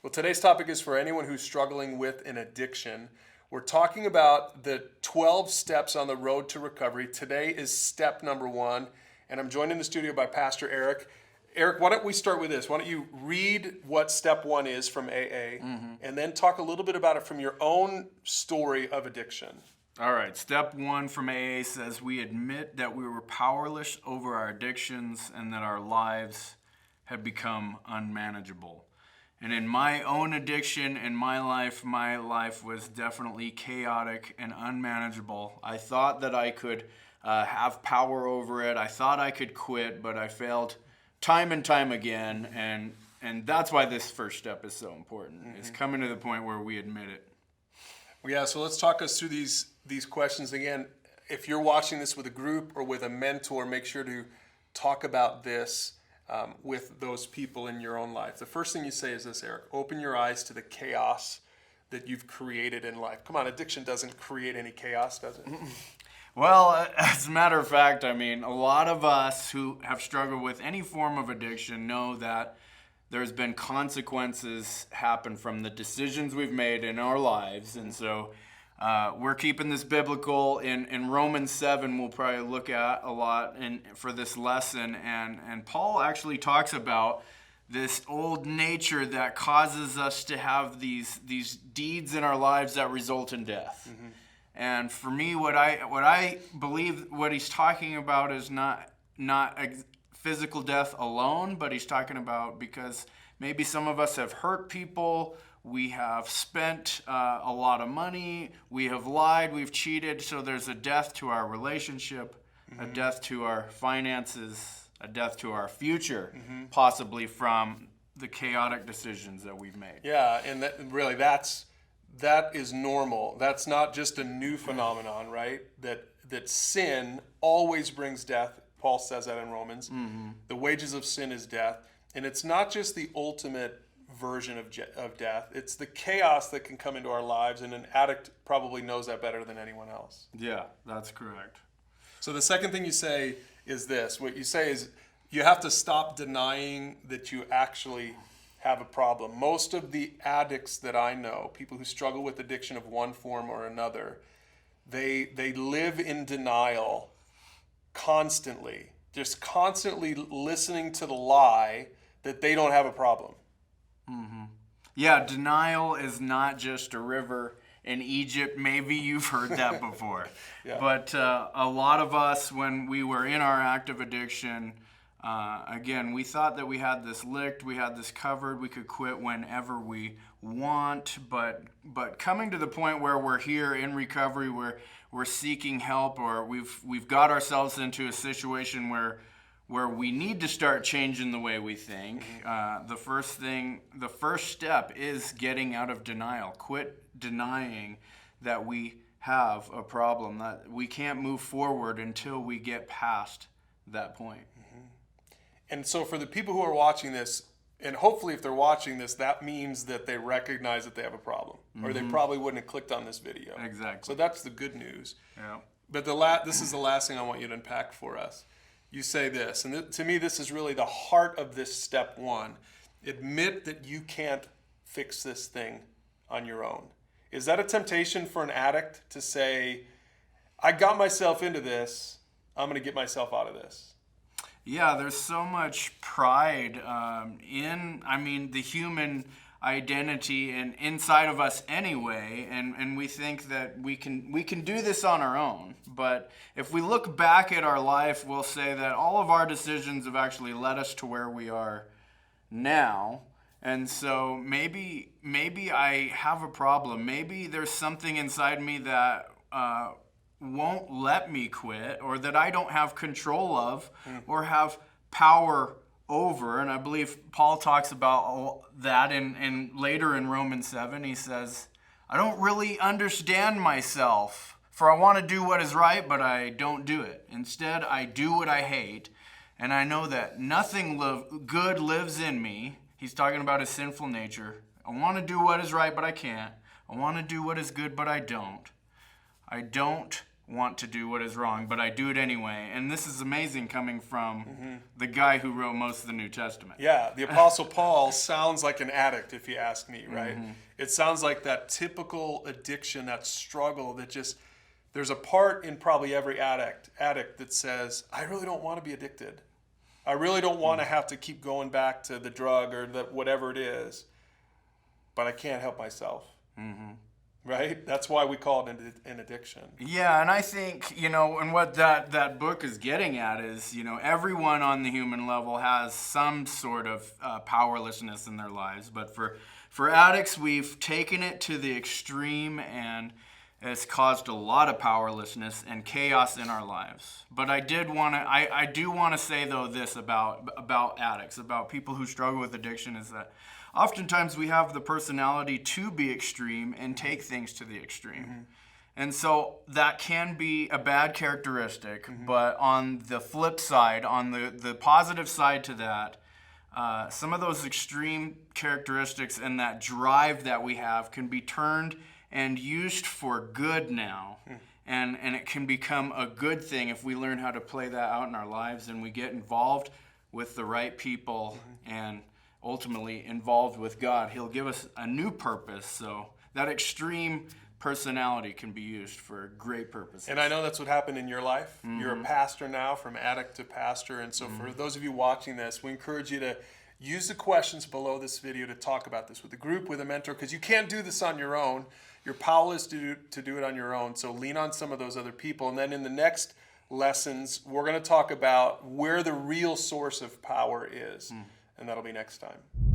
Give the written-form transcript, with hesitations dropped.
Well, today's topic is for anyone who's struggling with an addiction. We're talking about the 12 steps on the road to recovery. Today is step number 1, and I'm joined in the studio by Pastor Eric. Eric, why don't we start with this? Why don't you read what step 1 is from AA, and then talk a little bit about it from your own story of addiction. All right, step 1 from AA says we admit that we were powerless over our addictions and that our lives had become unmanageable. And in my own addiction, in my life was definitely chaotic and unmanageable. I thought that I could have power over it. I thought I could quit, but I failed time and time again. And that's why this first step is so important, is coming to the point where we admit it. Yeah, so let's talk us through these questions again. If you're watching this with a group or with a mentor, make sure to talk about this with those people in your own life. The first thing you say is this, Eric: open your eyes to the chaos that you've created in life. Come on, addiction doesn't create any chaos, does it? Well, as a matter of fact, I mean, a lot of us who have struggled with any form of addiction know that there's been consequences happen from the decisions we've made in our lives. And so we're keeping this biblical. In Romans 7, we'll probably look at a lot for this lesson. And Paul actually talks about this old nature that causes us to have these deeds in our lives that result in death. And for me, what I believe what he's talking about is not physical death alone, but he's talking about because maybe some of us have hurt people, we have spent a lot of money, we have lied, we've cheated, so there's a death to our relationship, a death to our finances, a death to our future, possibly from the chaotic decisions that we've made. Yeah, and that is normal. That's not just a new phenomenon, right? That sin always brings death. Paul says that in Romans. The wages of sin is death. And it's not just the ultimate version of death. It's the chaos that can come into our lives, and an addict probably knows that better than anyone else. Yeah, that's correct. So the second thing you say is this. What you say is you have to stop denying that you actually have a problem. Most of the addicts that I know, people who struggle with addiction of one form or another, they live in denial constantly, just constantly listening to the lie that they don't have a problem. Yeah, denial is not just a river in Egypt. Maybe you've heard that before. Yeah. But a lot of us, when we were in our active addiction, again, we thought that we had this licked, we had this covered, we could quit whenever we want, but coming to the point where we're here in recovery, where we're seeking help, or we've got ourselves into a situation where we need to start changing the way we think. The first step is getting out of denial. Quit denying that we have a problem, that we can't move forward until we get past that point. And so for the people who are watching this, and hopefully if they're watching this, that means that they recognize that they have a problem, or they probably wouldn't have clicked on this video. Exactly. So that's the good news. Yeah. But this is the last thing I want you to unpack for us. You say this, and to me this is really the heart of this step 1. Admit that you can't fix this thing on your own. Is that a temptation for an addict to say, I got myself into this, I'm going to get myself out of this? Yeah, there's so much pride in the human identity and inside of us anyway, and we think that we can do this on our own. But if we look back at our life, we'll say that all of our decisions have actually led us to where we are now. And so maybe I have a problem. Maybe there's something inside me that won't let me quit, or that I don't have control of or have power over. And I believe Paul talks about that in later in Romans 7. He says, I don't really understand myself, for I want to do what is right, but I don't do it. Instead, I do what I hate, and I know that nothing good lives in me. He's talking about his sinful nature. I want to do what is right, but I can't. I want to do what is good, but I don't. I don't want to do what is wrong, but I do it anyway. And this is amazing coming from the guy who wrote most of the New Testament. Yeah, the Apostle Paul sounds like an addict, if you ask me, right? It sounds like that typical addiction, that struggle that just, there's a part in probably every addict that says, I really don't want to be addicted. I really don't want to have to keep going back to the drug or the whatever it is, but I can't help myself. Right? That's why we call it an addiction. Yeah, and I think, and what that book is getting at is, everyone on the human level has some sort of powerlessness in their lives. But for addicts, we've taken it to the extreme, and it's caused a lot of powerlessness and chaos in our lives. But I do want to say, though, this about addicts, about people who struggle with addiction, is that oftentimes we have the personality to be extreme and take things to the extreme. And so that can be a bad characteristic, but on the flip side, on the positive side to that, some of those extreme characteristics and that drive that we have can be turned and used for good now. And it can become a good thing if we learn how to play that out in our lives and we get involved with the right people and ultimately involved with God. He'll give us a new purpose. So that extreme personality can be used for great purposes. And I know that's what happened in your life. You're a pastor now, from addict to pastor. And so for those of you watching this, we encourage you to use the questions below this video to talk about this with a group, with a mentor, because you can't do this on your own. You're powerless to do it on your own. So lean on some of those other people. And then in the next lessons, we're going to talk about where the real source of power is. And that'll be next time.